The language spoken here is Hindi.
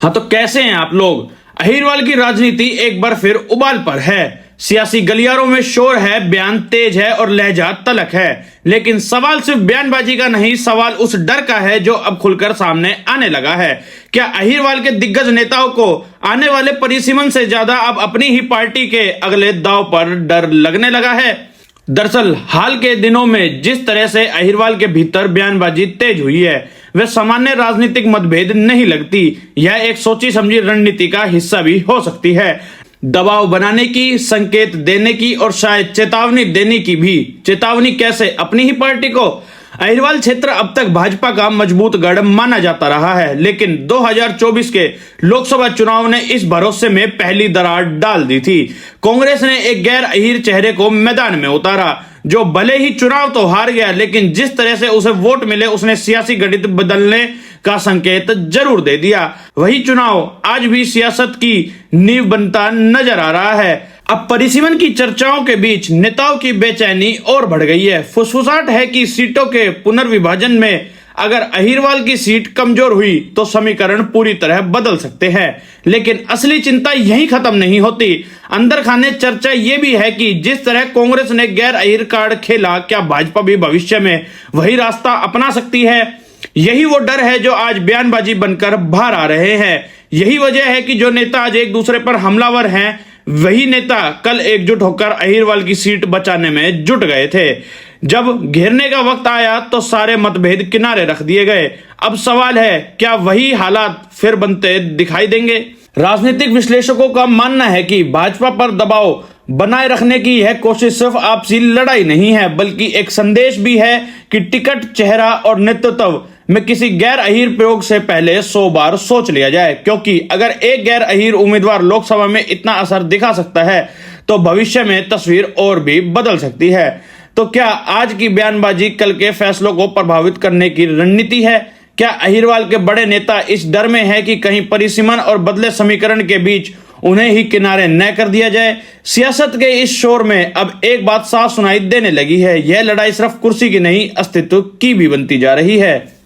हाँ तो कैसे हैं आप लोग। अहिरवाल की राजनीति एक बार फिर उबाल पर है। सियासी गलियारों में शोर है, बयान तेज है और लहजा तलक है। लेकिन सवाल सिर्फ बयानबाजी का नहीं, सवाल उस डर का है जो अब खुलकर सामने आने लगा है। क्या अहिरवाल के दिग्गज नेताओं को आने वाले परिसीमन से ज्यादा अब अपनी ही पार्टी के अगले दांव पर डर लगने लगा है? दरअसल हाल के दिनों में जिस तरह से अहिरवाल के भीतर बयानबाजी तेज हुई है, वह सामान्य राजनीतिक मतभेद नहीं लगती। यह एक सोची समझी रणनीति का हिस्सा भी हो सकती है। दबाव बनाने की, संकेत देने की और शायद चेतावनी देने की भी। चेतावनी कैसे? अपनी ही पार्टी को। अहिरवाल क्षेत्र अब तक भाजपा का मजबूत गढ़ माना जाता रहा है, लेकिन 2024 के लोकसभा चुनाव ने इस भरोसे में पहली दरार डाल दी थी। कांग्रेस ने एक गैर अहिर चेहरे को मैदान में उतारा, जो भले ही चुनाव तो हार गया, लेकिन जिस तरह से उसे वोट मिले उसने सियासी गणित बदलने का संकेत जरूर दे दिया। वही चुनाव आज भी सियासत की नींव बनता नजर आ रहा है। अब परिसीमन की चर्चाओं के बीच नेताओं की बेचैनी और बढ़ गई है। फुसफुसाहट है कि सीटों के पुनर्विभाजन में अगर अहिरवाल की सीट कमजोर हुई तो समीकरण पूरी तरह बदल सकते हैं। लेकिन असली चिंता यही खत्म नहीं होती। अंदर खाने चर्चा ये भी है कि जिस तरह कांग्रेस ने गैर अहिर कार्ड खेला, क्या भाजपा भी भविष्य में वही रास्ता अपना सकती है? यही वो डर है जो आज बयानबाजी बनकर बाहर आ रहे हैं। यही वजह है कि जो नेता आज एक दूसरे पर हमलावर हैं, वही नेता कल एकजुट होकर अहिरवाल की सीट बचाने में जुट गए थे। जब घेरने का वक्त आया तो सारे मतभेद किनारे रख दिए गए। अब सवाल है, क्या वही हालात फिर बनते दिखाई देंगे? राजनीतिक विश्लेषकों का मानना है कि भाजपा पर दबाव बनाए रखने की यह कोशिश सिर्फ आपसी लड़ाई नहीं है, बल्कि एक संदेश भी है कि टिकट, चेहरा और नेतृत्व में किसी गैर अहिर प्रयोग से पहले 100 बार सोच लिया जाए। क्योंकि अगर एक गैर अहिर उम्मीदवार लोकसभा में इतना असर दिखा सकता है तो भविष्य में तस्वीर और भी बदल सकती है। तो क्या आज की बयानबाजी कल के फैसलों को प्रभावित करने की रणनीति है? क्या अहिरवाल के बड़े नेता इस डर में है कि कहीं परिसीमन और बदले समीकरण के बीच उन्हें ही किनारे न कर दिया जाए? सियासत के इस शोर में अब एक बात साफ सुनाई देने लगी है, यह लड़ाई सिर्फ कुर्सी की नहीं, अस्तित्व की भी बनती जा रही है।